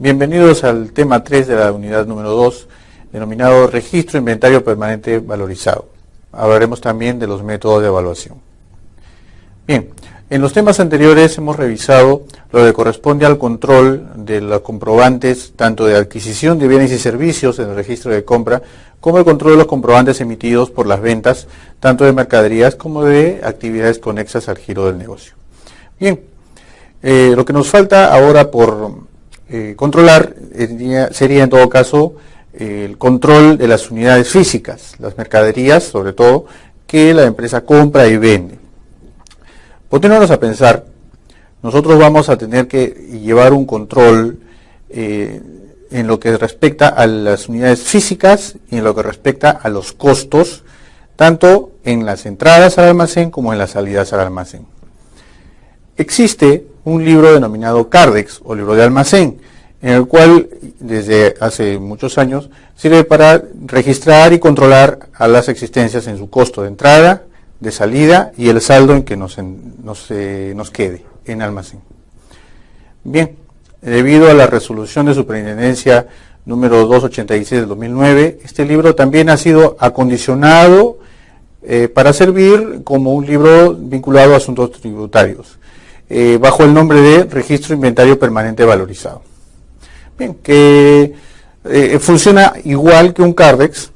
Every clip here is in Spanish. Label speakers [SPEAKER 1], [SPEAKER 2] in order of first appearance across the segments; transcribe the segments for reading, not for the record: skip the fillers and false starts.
[SPEAKER 1] Bienvenidos al tema 3 de la unidad número 2, denominado Registro Inventario Permanente Valorizado. Hablaremos también de los métodos de evaluación. Bien, en los temas anteriores hemos revisado lo que corresponde al control de los comprobantes, tanto de adquisición de bienes y servicios en el registro de compra, como el control de los comprobantes emitidos por las ventas, tanto de mercaderías como de actividades conexas al giro del negocio. Bien, lo que nos falta ahora por controlar sería en todo caso el control de las unidades físicas, las mercaderías sobre todo, que la empresa compra y vende. Poniéndonos a pensar, nosotros vamos a tener que llevar un control en lo que respecta a las unidades físicas y en lo que respecta a los costos, tanto en las entradas al almacén como en las salidas al almacén. Existe un libro denominado Cardex, o libro de almacén, en el cual desde hace muchos años sirve para registrar y controlar a las existencias en su costo de entrada, de salida y el saldo en que nos quede en almacén. Bien, debido a la resolución de superintendencia número 286 del 2009, este libro también ha sido acondicionado para servir como un libro vinculado a asuntos tributarios, bajo el nombre de Registro Inventario Permanente Valorizado. Bien, que funciona igual que un Cardex,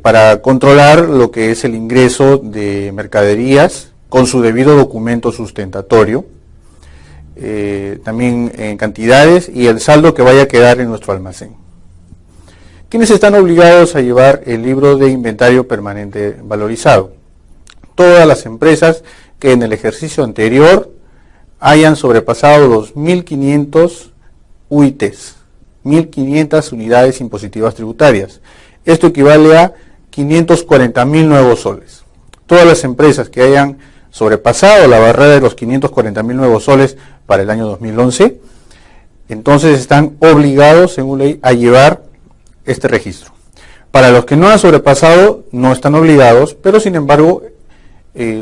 [SPEAKER 1] para controlar lo que es el ingreso de mercaderías con su debido documento sustentatorio, también en cantidades y el saldo que vaya a quedar en nuestro almacén. ¿Quiénes están obligados a llevar el libro de inventario permanente valorizado? Todas las empresas que en el ejercicio anterior hayan sobrepasado los 1.500 UITs, 1.500 unidades impositivas tributarias. Esto equivale a 540.000 nuevos soles. Todas las empresas que hayan sobrepasado la barrera de los 540.000 nuevos soles para el año 2011, entonces están obligados, según ley, a llevar este registro. Para los que no han sobrepasado, no están obligados, pero sin embargo,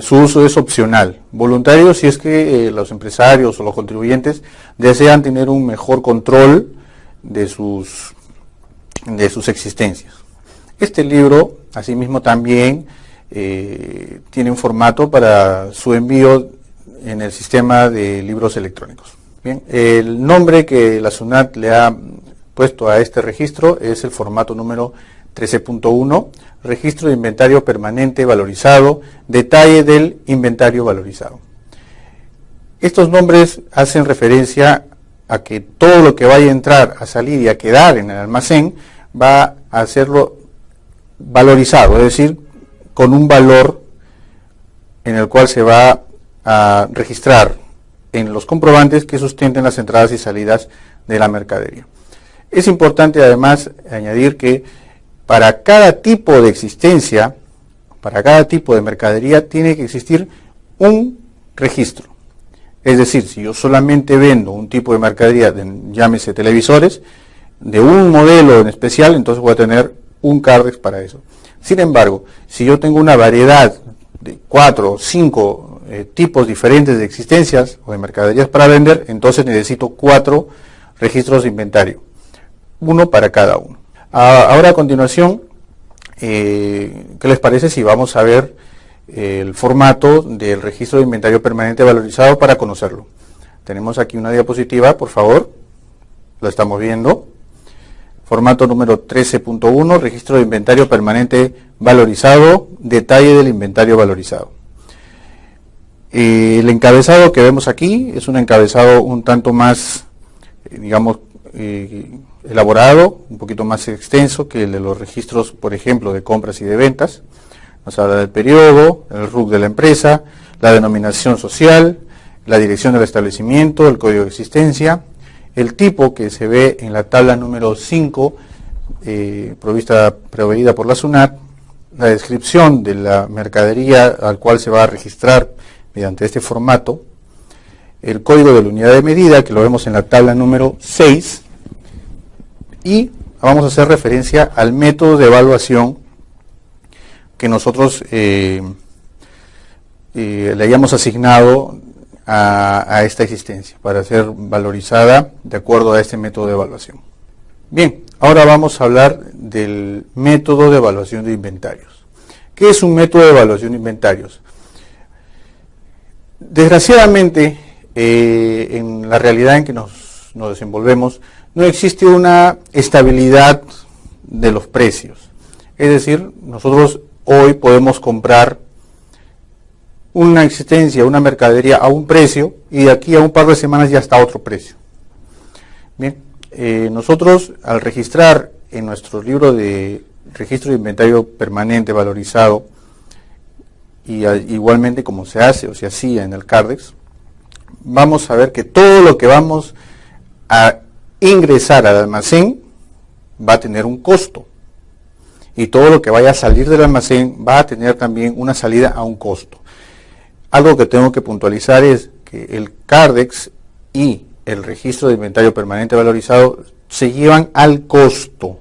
[SPEAKER 1] su uso es opcional, voluntario, si es que los empresarios o los contribuyentes desean tener un mejor control de sus existencias. Este libro, asimismo, también tiene un formato para su envío en el sistema de libros electrónicos. Bien, el nombre que la SUNAT le ha puesto a este registro es el formato número 13.1, Registro de Inventario Permanente Valorizado, detalle del inventario valorizado. Estos nombres hacen referencia a que todo lo que vaya a entrar, a salir y a quedar en el almacén va a hacerlo valorizado, es decir, con un valor en el cual se va a registrar en los comprobantes que sustenten las entradas y salidas de la mercadería. Es importante además añadir que para cada tipo de existencia, para cada tipo de mercadería, tiene que existir un registro. Es decir, si yo solamente vendo un tipo de mercadería, llámese televisores, de un modelo en especial, entonces voy a tener un Cardex para eso. Sin embargo, si yo tengo una variedad de 4 o 5 tipos diferentes de existencias o de mercaderías para vender, entonces necesito 4 registros de inventario, uno para cada uno. Ahora a continuación, ¿qué les parece si vamos a ver el formato del registro de inventario permanente valorizado para conocerlo? Tenemos aquí una diapositiva, por favor, la estamos viendo. Formato número 13.1, registro de inventario permanente valorizado, detalle del inventario valorizado. El encabezado que vemos aquí es un encabezado un tanto más, digamos, elaborado, un poquito más extenso que el de los registros, por ejemplo, de compras y de ventas. Nos habla del periodo, el RUC de la empresa, la denominación social, la dirección del establecimiento, el código de existencia, el tipo que se ve en la tabla número 5, proveída por la SUNAT, la descripción de la mercadería al cual se va a registrar mediante este formato, el código de la unidad de medida, que lo vemos en la tabla número 6, y vamos a hacer referencia al método de evaluación que nosotros le hayamos asignado a esta existencia, para ser valorizada de acuerdo a este método de evaluación. Bien, ahora vamos a hablar del método de evaluación de inventarios. ¿Qué es un método de evaluación de inventarios? Desgraciadamente, en la realidad en que nos desenvolvemos, no existe una estabilidad de los precios. Es decir, nosotros hoy podemos comprar una existencia, una mercadería a un precio y de aquí a un par de semanas ya está a otro precio. Bien, nosotros al registrar en nuestro libro de registro de inventario permanente valorizado, y igualmente como se hace o se hacía en el Cardex, vamos a ver que todo lo que vamos a ingresar al almacén va a tener un costo. Y todo lo que vaya a salir del almacén va a tener también una salida a un costo. Algo que tengo que puntualizar es que el Cardex y el registro de inventario permanente valorizado se llevan al costo.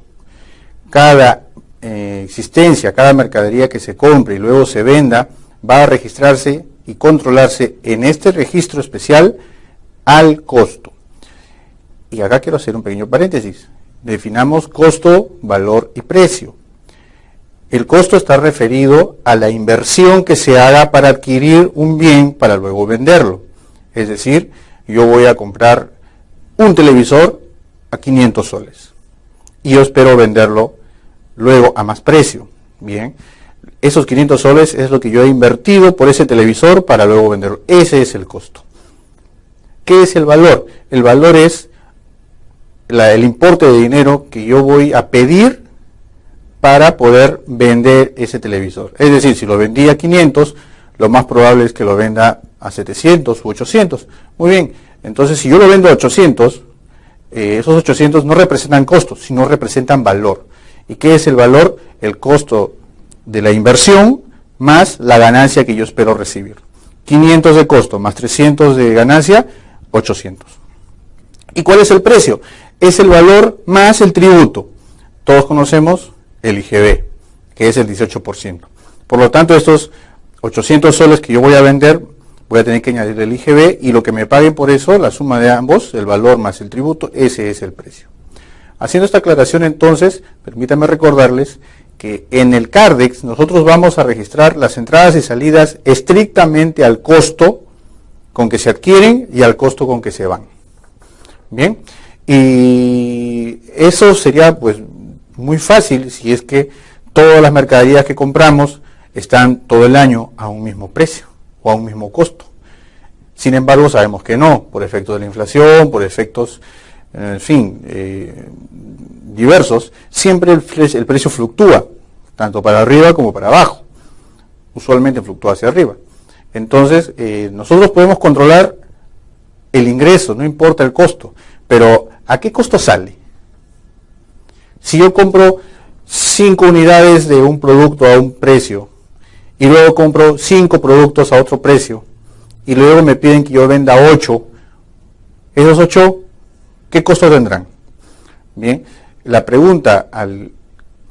[SPEAKER 1] Cada existencia, cada mercadería que se compre y luego se venda, va a registrarse y controlarse en este registro especial al costo. Y acá quiero hacer un pequeño paréntesis. Definamos costo, valor y precio. El costo está referido a la inversión que se haga para adquirir un bien para luego venderlo. Es decir, yo voy a comprar un televisor a 500 soles y yo espero venderlo luego a más precio. Bien, esos 500 soles es lo que yo he invertido por ese televisor para luego venderlo. Ese es el costo. ¿Qué es el valor? El valor es el importe de dinero que yo voy a pedir para poder vender ese televisor. Es decir, si lo vendí a 500, lo más probable es que lo venda a 700 u 800. Muy bien, entonces si yo lo vendo a 800, esos 800 no representan costos, sino representan valor. ¿Y qué es el valor? El costo de la inversión más la ganancia que yo espero recibir. 500 de costo más 300 de ganancia, 800. ¿Y cuál es el precio? Es el valor más el tributo. Todos conocemos el IGB, que es el 18%. Por lo tanto, estos 800 soles que yo voy a vender, voy a tener que añadir el IGB y lo que me paguen por eso, la suma de ambos, el valor más el tributo, ese es el precio. Haciendo esta aclaración entonces, permítanme recordarles que en el Cardex nosotros vamos a registrar las entradas y salidas estrictamente al costo con que se adquieren y al costo con que se van. Bien, y eso sería pues muy fácil si es que todas las mercaderías que compramos están todo el año a un mismo precio o a un mismo costo. Sin embargo, sabemos que no, por efectos de la inflación, por efectos, en fin, diversos, siempre el precio fluctúa, tanto para arriba como para abajo. Usualmente fluctúa hacia arriba. Entonces, nosotros podemos controlar el ingreso, no importa el costo, pero ¿a qué costo sale? Si yo compro 5 unidades de un producto a un precio y luego compro 5 productos a otro precio y luego me piden que yo venda 8, esos 8, ¿qué costo tendrán? Bien, la pregunta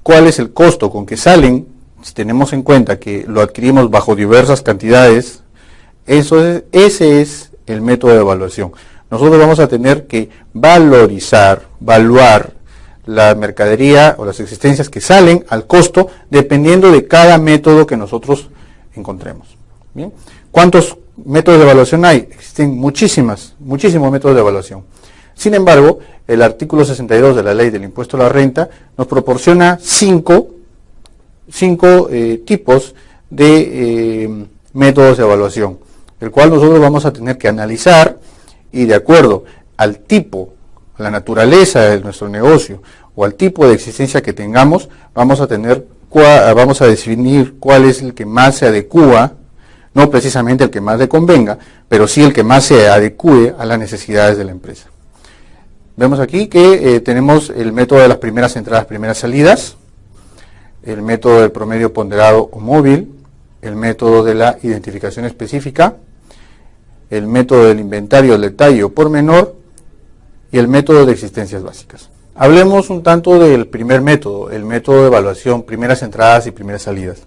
[SPEAKER 1] ¿cuál es el costo con que salen? Si tenemos en cuenta que lo adquirimos bajo diversas cantidades, ese es el método de evaluación. Nosotros vamos a tener que evaluar la mercadería o las existencias que salen al costo dependiendo de cada método que nosotros encontremos. ¿Bien? ¿Cuántos métodos de evaluación hay? Existen muchísimos métodos de evaluación. Sin embargo, el artículo 62 de la Ley del Impuesto a la Renta nos proporciona cinco tipos de métodos de evaluación, el cual nosotros vamos a tener que analizar y de acuerdo al tipo, a la naturaleza de nuestro negocio o al tipo de existencia que tengamos, vamos a definir cuál es el que más se adecúa, no precisamente el que más le convenga, pero sí el que más se adecúe a las necesidades de la empresa. Vemos aquí que tenemos el método de las primeras entradas, primeras salidas, el método del promedio ponderado o móvil, el método de la identificación específica, el método del inventario del detalle o pormenor y el método de existencias básicas. Hablemos un tanto del primer método, el método de evaluación, primeras entradas y primeras salidas.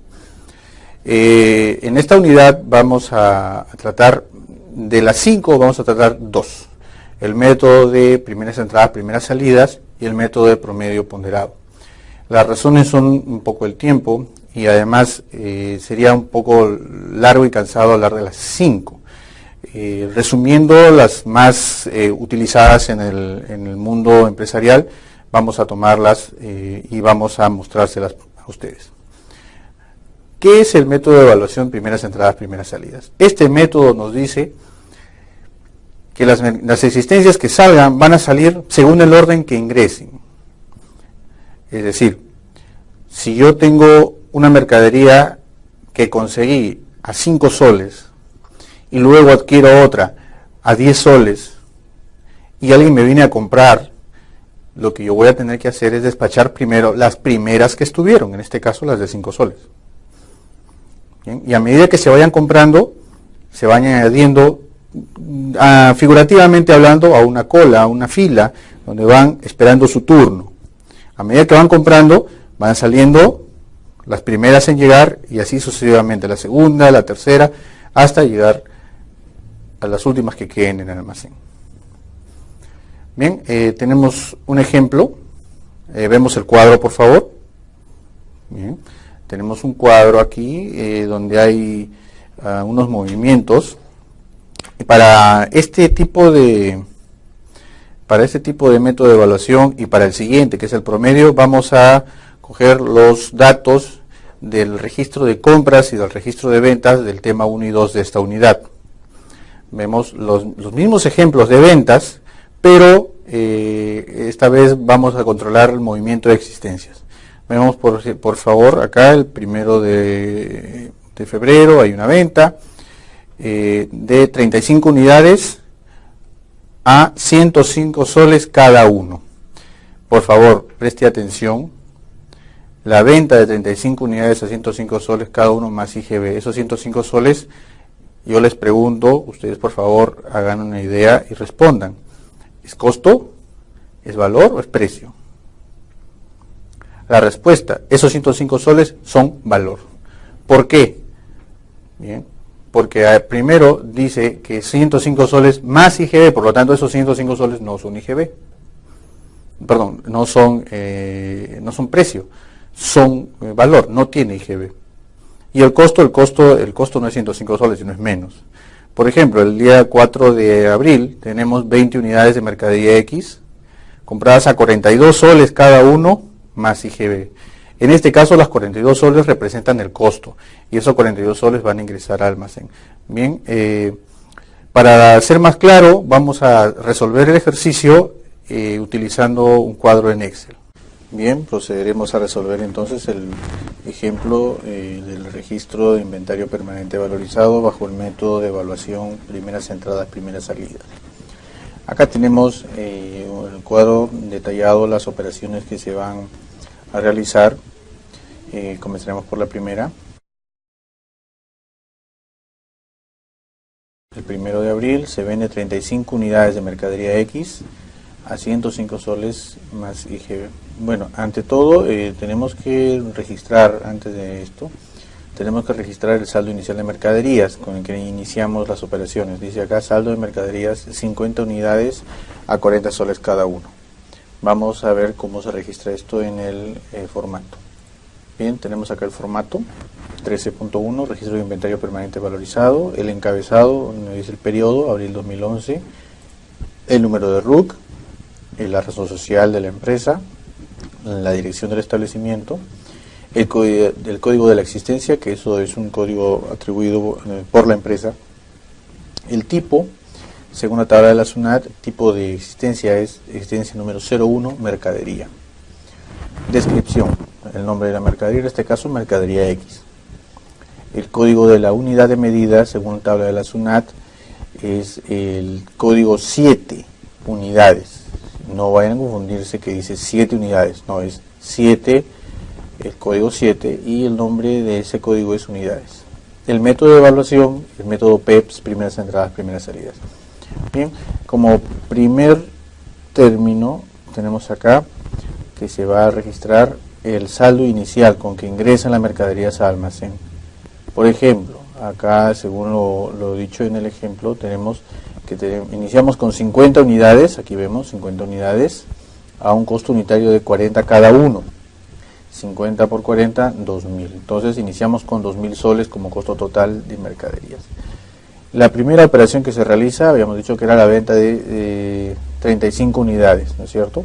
[SPEAKER 1] En esta unidad vamos a tratar de las 5 vamos a tratar 2. El método de primeras entradas, primeras salidas y el método de promedio ponderado. Las razones son un poco el tiempo y además sería un poco largo y cansado hablar de las 5. Resumiendo las más utilizadas en el mundo empresarial, vamos a tomarlas y vamos a mostrárselas a ustedes. ¿Qué es el método de evaluación primeras entradas, primeras salidas? Este método nos dice que las existencias que salgan van a salir según el orden que ingresen. Es decir, si yo tengo una mercadería que conseguí a 5 soles y luego adquiero otra a 10 soles y alguien me viene a comprar, lo que yo voy a tener que hacer es despachar primero las primeras que estuvieron, en este caso las de 5 soles. ¿Bien? Y a medida que se vayan comprando, se van añadiendo, figurativamente hablando, a una cola, a una fila, donde van esperando su turno. A medida que van comprando, van saliendo las primeras en llegar y así sucesivamente, la segunda, la tercera, hasta llegar a las últimas que queden en el almacén. Bien, tenemos un ejemplo. Vemos el cuadro, por favor. Bien, tenemos un cuadro aquí donde hay unos movimientos. Y para este tipo de método de evaluación y para el siguiente, que es el promedio, vamos a coger los datos del registro de compras y del registro de ventas del tema 1 y 2 de esta unidad. Vemos los mismos ejemplos de ventas, pero esta vez vamos a controlar el movimiento de existencias. Vemos por favor acá el 1 de febrero hay una venta de 35 unidades a 105 soles cada uno. Por favor, preste atención. La venta de 35 unidades a 105 soles cada uno más IGB. Esos 105 soles, yo les pregunto, ustedes por favor hagan una idea y respondan. ¿Es costo? ¿Es valor o es precio? La respuesta, esos 105 soles son valor. ¿Por qué? Bien, porque primero dice que 105 soles más IGB, por lo tanto esos 105 soles no son IGB. Perdón, no son precio, son valor, no tiene IGB. Y el costo no es 105 soles, sino es menos. Por ejemplo, el día 4 de abril tenemos 20 unidades de mercadería X, compradas a 42 soles cada uno, más IGB. En este caso, las 42 soles representan el costo, y esos 42 soles van a ingresar al almacén. Bien, para ser más claro, vamos a resolver el ejercicio utilizando un cuadro en Excel. Bien, procederemos a resolver entonces el ejemplo del registro de inventario permanente valorizado bajo el método de evaluación primeras entradas, primeras salidas. Acá tenemos el cuadro detallado, las operaciones que se van a realizar. Comenzaremos por la primera. El 1 de abril se vende 35 unidades de mercadería X a 105 soles más IGB. Bueno, ante todo tenemos que registrar, antes de esto, tenemos que registrar el saldo inicial de mercaderías con el que iniciamos las operaciones. Dice acá saldo de mercaderías 50 unidades a 40 soles cada uno. Vamos a ver cómo se registra esto en el formato. Bien, tenemos acá el formato 13.1, registro de inventario permanente valorizado, el encabezado, dice el periodo, abril 2011, el número de RUC, la razón social de la empresa, la dirección del establecimiento, el código de la existencia, que eso es un código atribuido por la empresa, el tipo, según la tabla de la SUNAT, tipo de existencia es existencia número 01, mercadería. Descripción, el nombre de la mercadería, en este caso mercadería X. El código de la unidad de medida, según la tabla de la SUNAT, es el código 7 unidades. No vayan a confundirse que dice 7 unidades, no, es 7, el código 7, y el nombre de ese código es unidades. El método de evaluación, el método PEPS, primeras entradas, primeras salidas. Bien, como primer término tenemos acá que se va a registrar el saldo inicial con que ingresan las mercaderías al almacén. Por ejemplo, acá según lo dicho en el ejemplo, tenemos que iniciamos con 50 unidades, aquí vemos 50 unidades, a un costo unitario de 40 cada uno. 50 por 40, 2.000. Entonces iniciamos con 2.000 soles como costo total de mercaderías. La primera operación que se realiza, habíamos dicho que era la venta de 35 unidades, ¿no es cierto?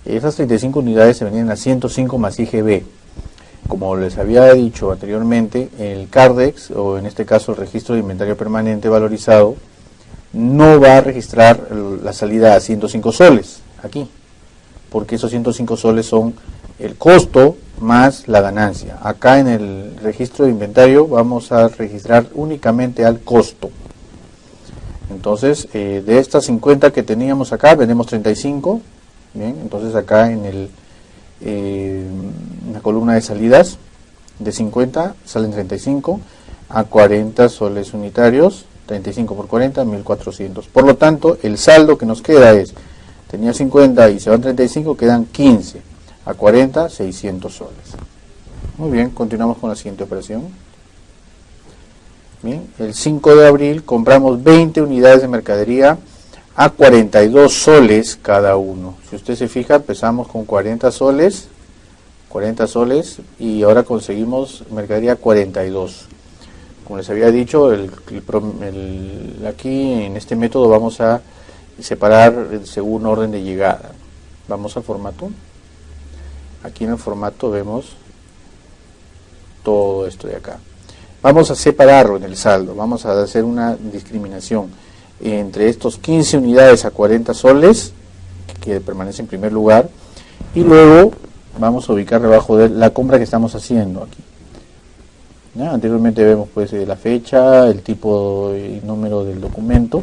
[SPEAKER 1] Esas 35 unidades se vendían a 105 más IGB. Como les había dicho anteriormente, el CARDEX, o en este caso el registro de inventario permanente valorizado, no va a registrar la salida a 105 soles aquí, porque esos 105 soles son el costo más la ganancia. Acá en el registro de inventario vamos a registrar únicamente al costo. Entonces, de estas 50 que teníamos acá, vendemos 35. Bien, entonces acá en la columna de salidas, de 50 salen 35 a 40 soles unitarios, 35 por 40, 1.400. Por lo tanto, el saldo que nos queda es, tenía 50 y se van 35, quedan 15. A 40, 600 soles. Muy bien, continuamos con la siguiente operación. Bien, el 5 de abril compramos 20 unidades de mercadería a 42 soles cada uno. Si usted se fija, empezamos con 40 soles y ahora conseguimos mercadería 42. Como les había dicho, aquí en este método vamos a separar según orden de llegada. Vamos al formato. Aquí en el formato vemos todo esto de acá. Vamos a separarlo en el saldo, vamos a hacer una discriminación entre estos 15 unidades a 40 soles, que permanece en primer lugar, y luego vamos a ubicar debajo de la compra que estamos haciendo aquí. ¿Ya? Anteriormente vemos pues la fecha, el tipo y número del documento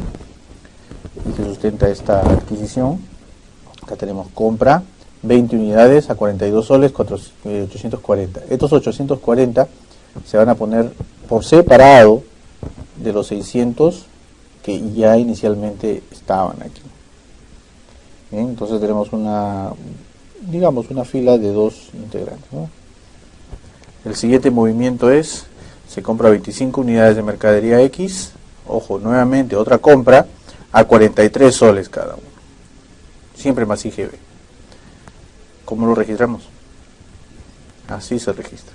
[SPEAKER 1] que sustenta esta adquisición. Acá tenemos compra, 20 unidades a 42 soles, 840. Estos 840 se van a poner por separado de los 600 que ya inicialmente estaban aquí. Bien, entonces tenemos una fila de dos integrantes, ¿no? El siguiente movimiento es, se compra 25 unidades de mercadería X, ojo, nuevamente otra compra, a 43 soles cada uno. Siempre más IGB. ¿Cómo lo registramos? Así se registra.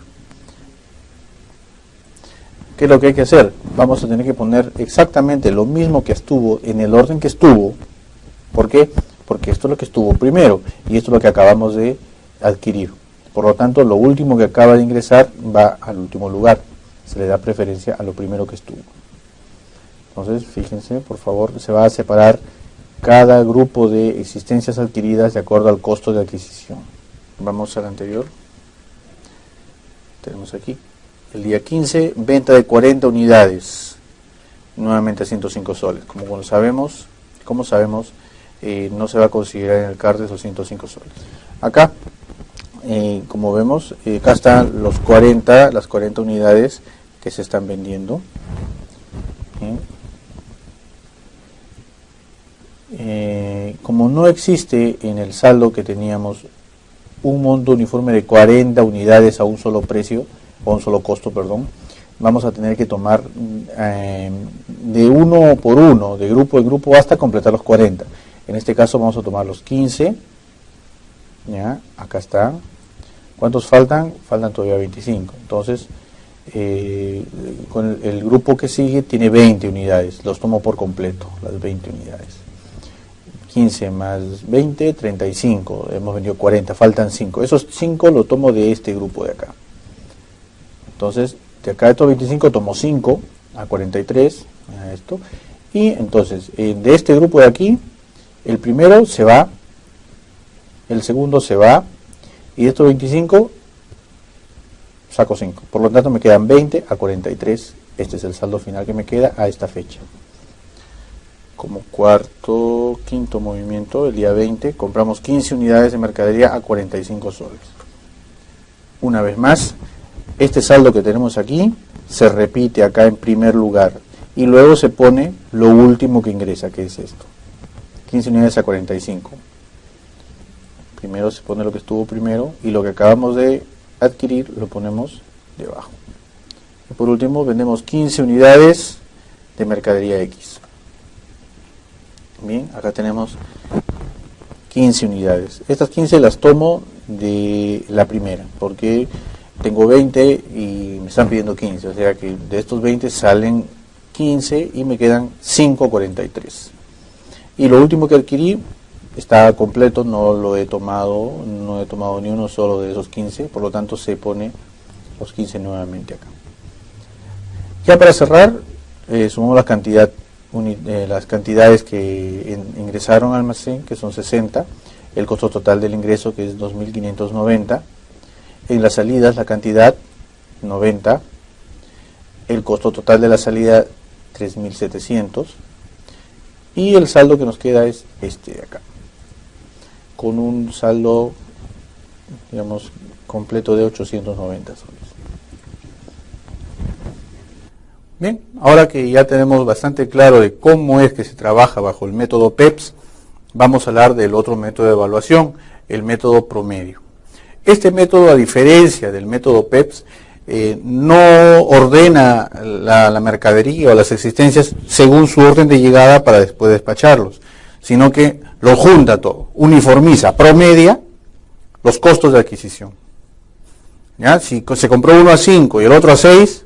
[SPEAKER 1] ¿Qué es lo que hay que hacer? Vamos a tener que poner exactamente lo mismo que estuvo en el orden que estuvo. ¿Por qué? Porque esto es lo que estuvo primero y esto es lo que acabamos de adquirir. Por lo tanto, lo último que acaba de ingresar va al último lugar. Se le da preferencia a lo primero que estuvo. Entonces, fíjense, por favor, se va a separar cada grupo de existencias adquiridas de acuerdo al costo de adquisición. Vamos al anterior. Tenemos aquí el día 15, venta de 40 unidades, nuevamente a 105 soles. Como sabemos, no se va a considerar en el CARDEX esos 105 soles. Acá, como vemos, acá están las 40 unidades que se están vendiendo. Como no existe en el saldo que teníamos un monto uniforme de 40 unidades a un solo precio, o un solo costo, perdón, vamos a tener que tomar de uno por uno, de grupo en grupo, hasta completar los 40. En este caso vamos a tomar los 15, ya, acá está. ¿Cuántos faltan? Faltan todavía 25. Entonces, con el grupo que sigue tiene 20 unidades, los tomo por completo, las 20 unidades. 15 más 20, 35, hemos vendido 40, faltan 5. Esos 5 los tomo de este grupo de acá. Entonces, de acá de estos 25 tomo 5 a 43, a esto. Y entonces, de este grupo de aquí, el primero se va, el segundo se va, y de estos 25 saco 5. Por lo tanto, me quedan 20 a 43. Este es el saldo final que me queda a esta fecha. Como quinto movimiento, el día 20, compramos 15 unidades de mercadería a 45 soles. Una vez más, este saldo que tenemos aquí se repite acá en primer lugar y luego se pone lo último que ingresa, que es esto. 15 unidades a 45. Primero se pone lo que estuvo primero y lo que acabamos de adquirir lo ponemos debajo. por último vendemos 15 unidades de mercadería X. Bien, acá tenemos 15 unidades. Estas 15 las tomo de la primera, porque tengo 20 y me están pidiendo 15, o sea que de estos 20 salen 15 y me quedan 5.43. Y lo último que adquirí está completo, no he tomado ni uno solo de esos 15, por lo tanto se pone los 15 nuevamente acá. Ya para cerrar, sumamos las cantidades que ingresaron al almacén, que son 60, el costo total del ingreso, que es 2.590, en las salidas la cantidad 90, el costo total de la salida 3.700, y el saldo que nos queda es este de acá, con un saldo, digamos, completo de 890 soles. Bien, ahora que ya tenemos bastante claro de cómo es que se trabaja bajo el método PEPS, vamos a hablar del otro método de evaluación, el método promedio. Este método, a diferencia del método PEPS, no ordena la mercadería o las existencias según su orden de llegada para después despacharlos, sino que lo junta todo, uniformiza, promedia los costos de adquisición. ¿Ya? Si se compró uno a 5 y el otro a 6,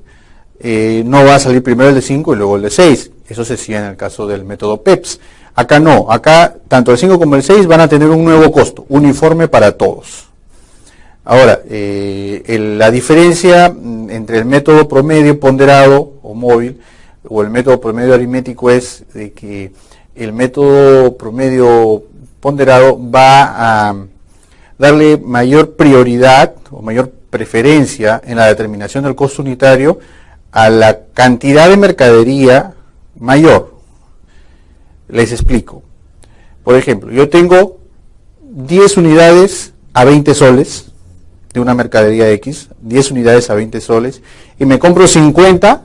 [SPEAKER 1] no va a salir primero el de 5 y luego el de 6. Eso se hacía en el caso del método PEPS. Acá no, acá tanto el 5 como el 6 van a tener un nuevo costo, uniforme para todos. Ahora, la diferencia entre el método promedio ponderado o móvil o el método promedio aritmético es de que el método promedio ponderado va a darle mayor prioridad o mayor preferencia en la determinación del costo unitario a la cantidad de mercadería mayor. Les explico. Por ejemplo, yo tengo 10 unidades a 20 soles de una mercadería X, 10 unidades a 20 soles, y me compro 50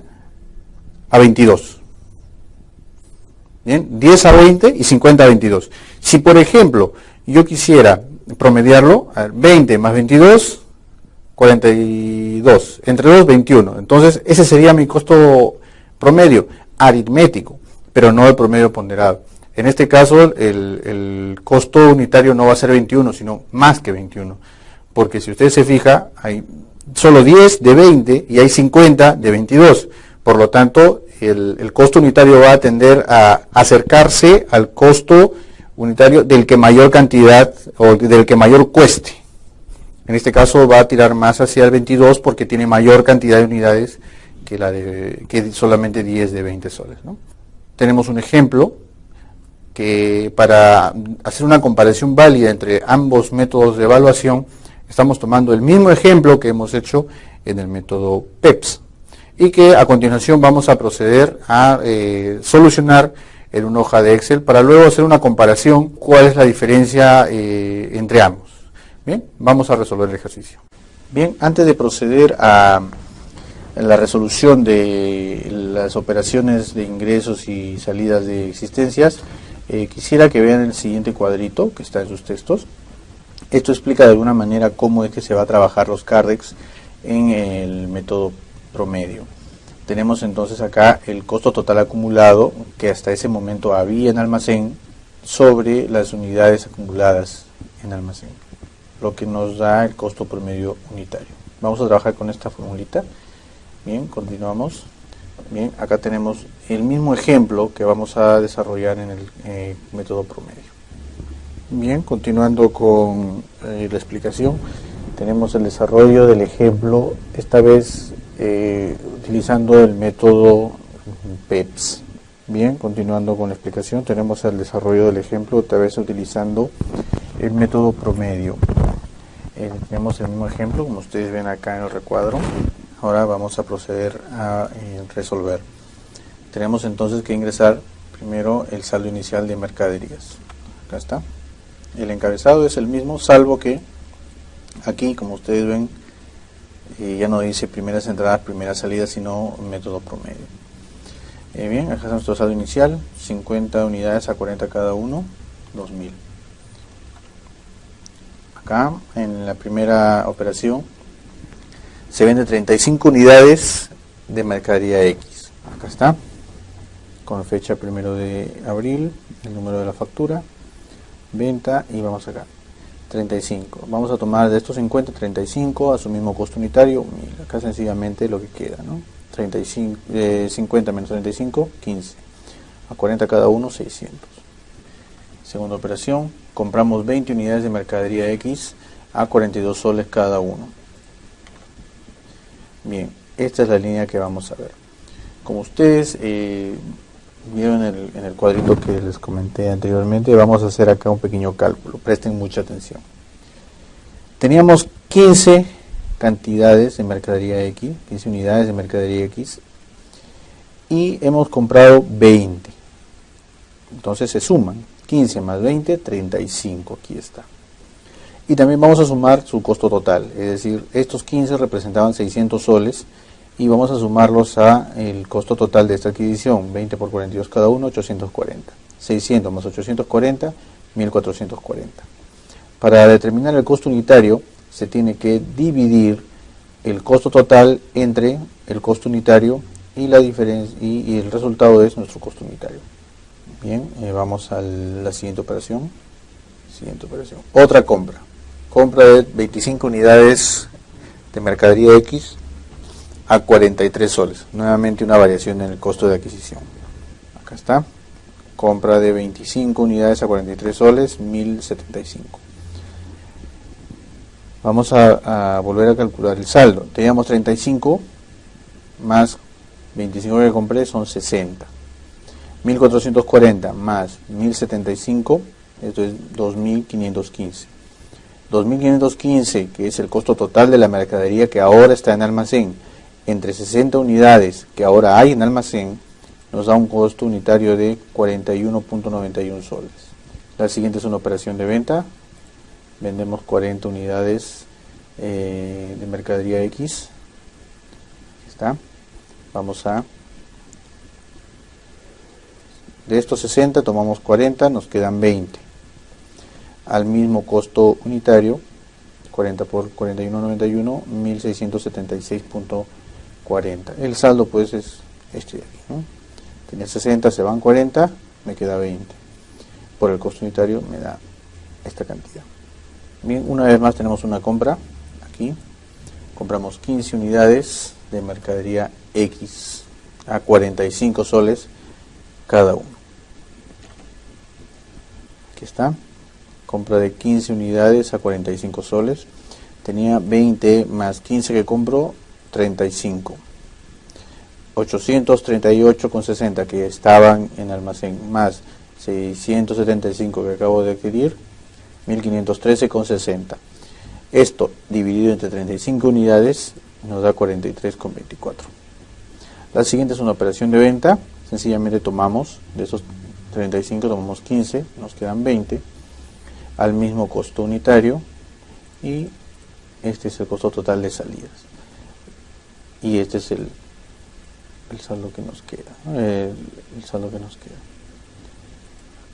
[SPEAKER 1] a 22. Bien, 10 a 20 y 50 a 22. Si, por ejemplo, yo quisiera promediarlo, 20 más 22, 42, entre 2, 21. Entonces, ese sería mi costo promedio, aritmético, pero no el promedio ponderado. En este caso, el costo unitario no va a ser 21, sino más que 21. Porque si usted se fija, hay solo 10 de 20 y hay 50 de 22. Por lo tanto, el costo unitario va a tender a acercarse al costo unitario del que mayor cantidad o del que mayor cueste. En este caso va a tirar más hacia el 22 porque tiene mayor cantidad de unidades que solamente 10 de 20 soles, ¿no? Tenemos un ejemplo que para hacer una comparación válida entre ambos métodos de evaluación, estamos tomando el mismo ejemplo que hemos hecho en el método PEPS y que a continuación vamos a proceder a solucionar en una hoja de Excel para luego hacer una comparación cuál es la diferencia entre ambos. Bien, vamos a resolver el ejercicio. Bien, antes de proceder a la resolución de las operaciones de ingresos y salidas de existencias, quisiera que vean el siguiente cuadrito que está en sus textos. Esto explica de alguna manera cómo es que se va a trabajar los CARDEX en el método promedio. Tenemos entonces acá el costo total acumulado que hasta ese momento había en almacén sobre las unidades acumuladas en almacén, lo que nos da el costo promedio unitario. Vamos a trabajar con esta formulita. Bien, continuamos. Bien, acá tenemos el mismo ejemplo que vamos a desarrollar en el método promedio. Bien, continuando con la explicación, tenemos el desarrollo del ejemplo, esta vez utilizando el método PEPS. Bien, continuando con la explicación, tenemos el desarrollo del ejemplo, esta vez utilizando el método promedio. Tenemos el mismo ejemplo, como ustedes ven acá en el recuadro. Ahora vamos a proceder a resolver. Tenemos entonces que ingresar primero el saldo inicial de mercaderías. Acá está. El encabezado es el mismo, salvo que aquí, como ustedes ven, ya no dice primeras entradas, primeras salidas, sino método promedio. Bien, acá está nuestro saldo inicial, 50 unidades a 40 cada uno, 2.000. Acá, en la primera operación, se vende 35 unidades de mercadería X. Acá está, con fecha 1 de abril, el número de la factura, venta, y vamos acá, 35. Vamos a tomar de estos 50, 35 a su mismo costo unitario, 1000. Acá sencillamente lo que queda, ¿no? 35, 50 menos 35, 15. A 40 cada uno, 600. Segunda operación, compramos 20 unidades de mercadería X a 42 soles cada uno. Bien, esta es la línea que vamos a ver. Como ustedes vieron en el cuadrito que les comenté anteriormente, vamos a hacer acá un pequeño cálculo. Presten mucha atención. Teníamos 15 cantidades de mercadería X, 15 unidades de mercadería X, y hemos comprado 20. Entonces se suman 15 más 20, 35, aquí está. Y también vamos a sumar su costo total, es decir, estos 15 representaban 600 soles, y vamos a sumarlos a el costo total de esta adquisición, 20 por 42 cada uno, 840. 600 más 840, 1440. Para determinar el costo unitario, se tiene que dividir el costo total entre el costo unitario y la diferencia, y el resultado es nuestro costo unitario. Bien, vamos a la siguiente operación. Otra compra. Compra de 25 unidades de mercadería X a 43 soles. Nuevamente una variación en el costo de adquisición. Acá está. Compra de 25 unidades a 43 soles, 1075. Vamos a volver a calcular el saldo. Teníamos 35 más 25 que compré son 60. 1440 más 1075, esto es 2515. 2515, que es el costo total de la mercadería que ahora está en almacén, entre 60 unidades que ahora hay en almacén, nos da un costo unitario de 41.91 soles. La siguiente es una operación de venta. Vendemos 40 unidades de mercadería X. Aquí está. Vamos a... De estos 60 tomamos 40, nos quedan 20. Al mismo costo unitario, 40 por 41.91, 1676.40. El saldo pues es este de aquí, ¿no? Tenía 60, se van 40, me queda 20. Por el costo unitario me da esta cantidad. Bien, una vez más tenemos una compra aquí. Compramos 15 unidades de mercadería X a 45 soles cada uno. Aquí está. Compra de 15 unidades a 45 soles. Tenía 20 más 15 que compró, 35. 838,60 que estaban en almacén, más 675 que acabo de adquirir, 1513,60. Esto dividido entre 35 unidades nos da 43,24. La siguiente es una operación de venta. Sencillamente tomamos de esos 35, tomamos 15, nos quedan 20 al mismo costo unitario, y este es el costo total de salidas, y este es el saldo que nos queda, ¿no? El saldo que nos queda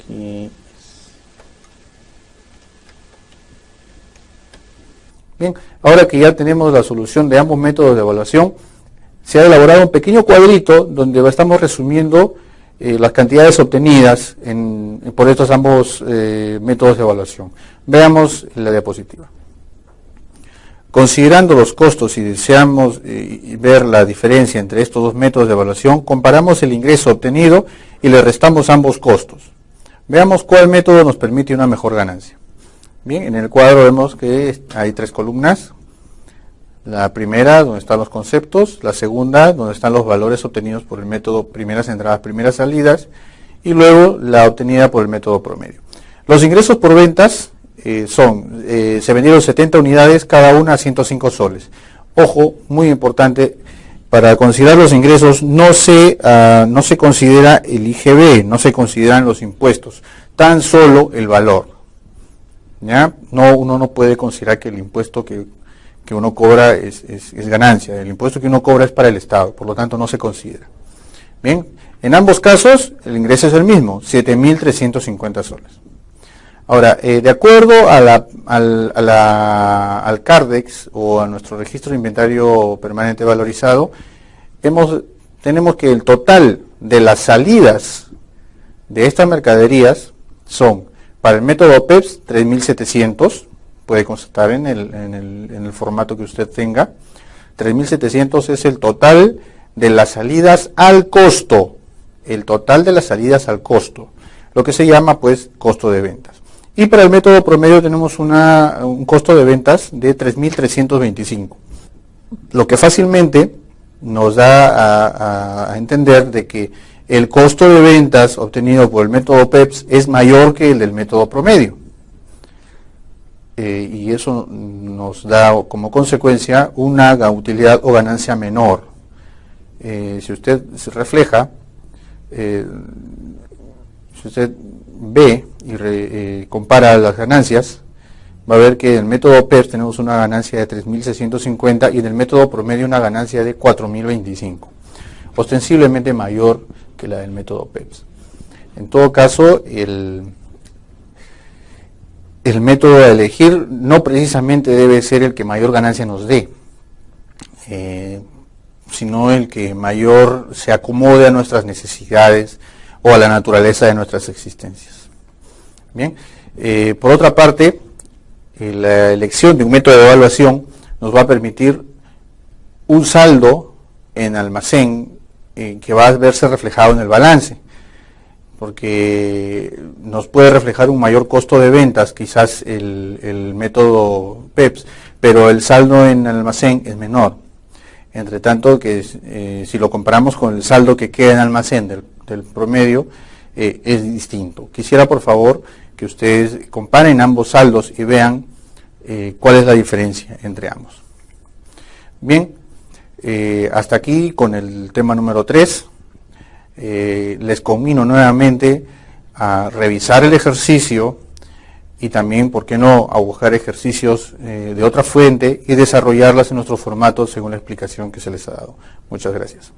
[SPEAKER 1] aquí. Bien, ahora que ya tenemos la solución de ambos métodos de evaluación, se ha elaborado un pequeño cuadrito donde estamos resumiendo las cantidades obtenidas por estos ambos métodos de evaluación. Veamos la diapositiva. Considerando los costos y deseamos ver la diferencia entre estos dos métodos de evaluación, comparamos el ingreso obtenido y le restamos ambos costos. Veamos cuál método nos permite una mejor ganancia. Bien, en el cuadro vemos que hay tres columnas. La primera, donde están los conceptos; la segunda, donde están los valores obtenidos por el método primeras entradas, primeras salidas; y luego la obtenida por el método promedio. Los ingresos por ventas se vendieron 70 unidades, cada una a 105 soles. Ojo, muy importante, para considerar los ingresos no se considera el IGB, no se consideran los impuestos, tan solo el valor. ¿Ya? Uno no puede considerar que el impuesto que uno cobra es ganancia. El impuesto que uno cobra es para el Estado, por lo tanto no se considera. Bien, en ambos casos el ingreso es el mismo, 7.350 soles. Ahora, de acuerdo al CARDEX, o a nuestro registro de inventario permanente valorizado, tenemos que el total de las salidas de estas mercaderías son, para el método PEPS, 3.700, puede constatar en el formato que usted tenga. 3.700 es el total de las salidas al costo, el total de las salidas al costo, lo que se llama pues costo de ventas. Y para el método promedio tenemos un costo de ventas de 3.325, lo que fácilmente nos da a entender de que el costo de ventas obtenido por el método PEPS es mayor que el del método promedio. Y eso nos da como consecuencia una utilidad o ganancia menor. Si usted se refleja, si usted ve y compara las ganancias, va a ver que en el método PEPS tenemos una ganancia de 3.650 y en el método promedio una ganancia de 4.025, ostensiblemente mayor que la del método PEPS. En todo caso, el método a elegir no precisamente debe ser el que mayor ganancia nos dé, sino el que mayor se acomode a nuestras necesidades o a la naturaleza de nuestras existencias. Bien, por otra parte, la elección de un método de evaluación nos va a permitir un saldo en almacén que va a verse reflejado en el balance, porque nos puede reflejar un mayor costo de ventas, quizás el método PEPS, pero el saldo en almacén es menor. Entre tanto que si lo comparamos con el saldo que queda en almacén del promedio, es distinto. Quisiera por favor que ustedes comparen ambos saldos y vean cuál es la diferencia entre ambos. Bien, hasta aquí con el tema número 3. Les conmino nuevamente a revisar el ejercicio y también, ¿por qué no?, a buscar ejercicios de otra fuente y desarrollarlas en nuestro formato según la explicación que se les ha dado. Muchas gracias.